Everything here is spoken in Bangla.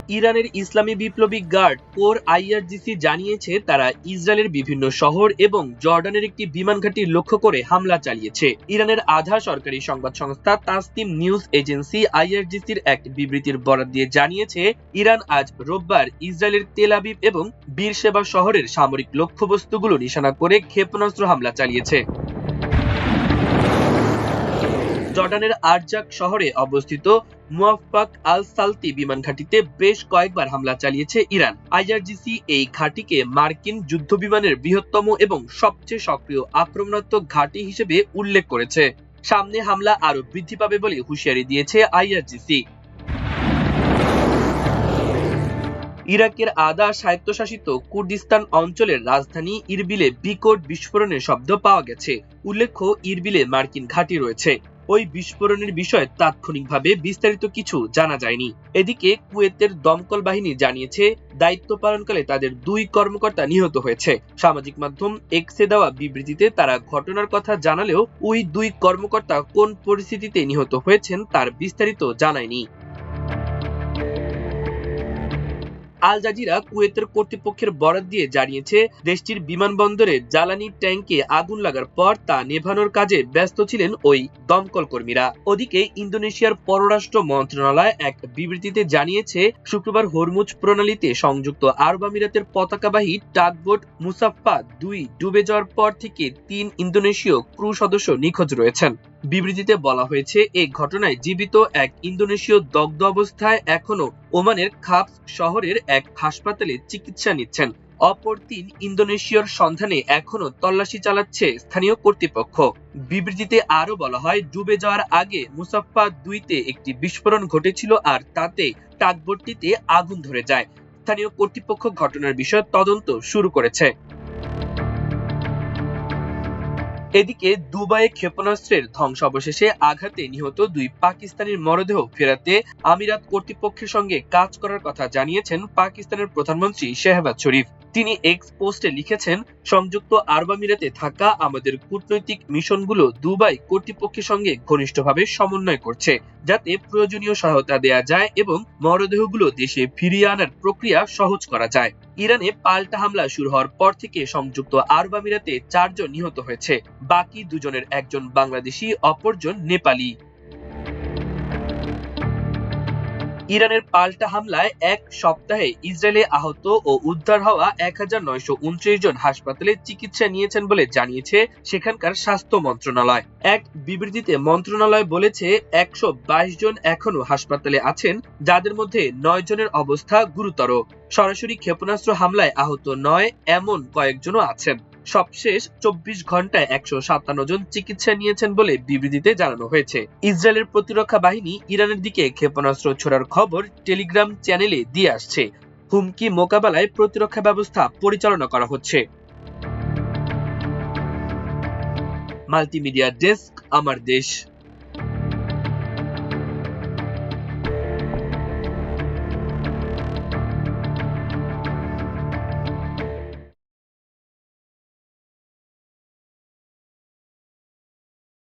ইরানের ইসলামী বিপ্লবী গার্ড কোর আইআরজিসি জানিয়েছে তারা ইসরায়েলের বিভিন্ন শহর এবং জর্ডানের একটি বিমান ঘাঁটি লক্ষ্য করে হামলা চালিয়েছে। ইরানের আধা সরকারি সংবাদ সংস্থা তাসনিম নিউজ এজেন্সি আইআরজিসির এক বিবৃতির বরাত দিয়ে জানিয়েছে ইরান আজ রোববার ইসরায়েলের তেল আবিব এবং বীরশেবা শহরের সামরিক লক্ষ্যবস্তুগুলো নিশানা করে ক্ষেপণাস্ত্র হামলা চালিয়েছে। জর্ডানের আরজাক শহরে অবস্থিত মুয়াফফাক আল সালতি বিমান ঘাঁটিতে বেশ কয়েকবার হামলা চালিয়েছে ইরান। আইআরজিসি এই ঘাঁটিকে মার্কিন যুদ্ধবিমানের বৃহত্তম এবং সবচেয়ে সক্রিয় আক্রমণাত্মক ঘাঁটি হিসেবে উল্লেখ করেছে। সামনে হামলা আরো বৃদ্ধি পাবে বলে হুঁশিয়ারি দিয়েছে আইআরজিসি। ইরাকের আধা স্বায়ত্তশাসিত কুর্দিস্তান অঞ্চলের রাজধানী ইরবিলে বিকট বিস্ফোরণের শব্দ পাওয়া গেছে। উল্লেখ্য, ইরবিলে মার্কিন ঘাঁটি রয়েছে। ওই বিস্ফোরণের বিষয়ে তাৎক্ষণিকভাবে বিস্তারিত কিছু জানা যায়নি। এদিকে কুয়েতের দমকল বাহিনী জানিয়েছে দায়িত্ব পালনকালে তাদের 2 কর্মকর্তা নিহত হয়েছে। সামাজিক মাধ্যম এক্সে দেওয়া বিবৃতিতে তারা ঘটনার কথা জানালেও ওই 2 কর্মকর্তা কোন পরিস্থিতিতে নিহত হয়েছেন তার বিস্তারিত জানায়নি। আল জাজিরা কুয়েতের কর্তৃপক্ষের বরাত দিয়ে জানিয়েছে দেশটির বিমানবন্দরে জ্বালানি ট্যাঙ্কে আগুন লাগার পর তা নেভানোর কাজে ব্যস্ত ছিলেন ওই দমকল কর্মীরা। ওদিকে ইন্দোনেশিয়ার পররাষ্ট্র মন্ত্রণালয় এক বিবৃতিতে জানিয়েছে শুক্রবার হরমুজ প্রণালীতে সংযুক্ত আরব আমিরাতের পতাকাবাহী টাগবোট মুসাফফা 2 ডুবে যাওয়ার পর থেকে 3 ইন্দোনেশীয় ক্রু সদস্য নিখোঁজ রয়েছেন। বিবৃতিতে বলা হয়েছে এই ঘটনায় জীবিত এক ইন্দোনেশীয় দগ্ধ অবস্থায় এখনো ওমানের খাবস শহরের এক হাসপাতালে চিকিৎসা নিচ্ছেন। অপর 3 ইন্দোনেশীয়র সন্ধানে এখনো তল্লাশি চালাচ্ছে স্থানীয় কর্তৃপক্ষ। বিবৃতিতে আরো বলা হয় ডুবে যাওয়ার আগে মুসাফফা 2-তে একটি বিস্ফোরণ ঘটেছিল আর তাতে টাগবোটটিতে আগুন ধরে যায়। স্থানীয় কর্তৃপক্ষ ঘটনার বিষয়ে তদন্ত শুরু করেছে। এদিকে দুবাইয়ে ক্ষেপণাস্ত্রের ধ্বংসাবশেষে আঘাতে নিহত 2 পাকিস্তানির মরদেহ ফেরাতে আমিরাত কর্তৃপক্ষের সঙ্গে কাজ করার কথা জানিয়েছেন পাকিস্তানের প্রধানমন্ত্রী শেহবাজ শরীফ। তিনি এক্স পোস্টে লিখেছেন, সংযুক্ত আরব আমিরাতে থাকা আমাদের কূটনৈতিক মিশনগুলো দুবাই কর্তৃপক্ষের সঙ্গে ঘনিষ্ঠভাবে সমন্বয় করছে যাতে প্রয়োজনীয় সহায়তা দেয়া যায় এবং মরদেহগুলো দেশে ফিরিয়ে আনার প্রক্রিয়া সহজ করা যায়। ইরানে পাল্টা হামলা শুরু হওয়ার পর থেকে সংযুক্ত আরব আমিরাতে 4 জন নিহত হয়েছে। বাকি 2 জনের একজন বাংলাদেশি, অপরজন নেপালি। ইরানের পাল্টা হামলায় এক সপ্তাহে ইসরায়েলে আহত ও উদ্ধার হওয়া 1929 জন হাসপাতালে চিকিৎসা নিয়েছেন বলে জানিয়েছে সেখানকার স্বাস্থ্য মন্ত্রণালয়। এক বিবৃতিতে মন্ত্রণালয় বলেছে 122 জন এখনো হাসপাতালে আছেন, যাদের মধ্যে 9 জনের অবস্থা গুরুতর। সরাসরি ক্ষেপণাস্ত্র হামলায় আহত নয় এমন কয়েকজনও আছেন। সবশেষ 24 ঘন্টায় 157 জন চিকিৎসা নিয়েছেন বলে বিবৃতিতে জানানো হয়েছে। ইসরায়েলের প্রতিরক্ষা বাহিনী ইরানের দিকে ক্ষেপণাস্ত্র ছোড়ার খবর টেলিগ্রাম চ্যানেলে দিয়ে আসছে। হুমকি মোকাবেলায় প্রতিরক্ষা ব্যবস্থা পরিচালনা করা হচ্ছে। মাল্টিমিডিয়া ডেস্ক, আমার দেশ।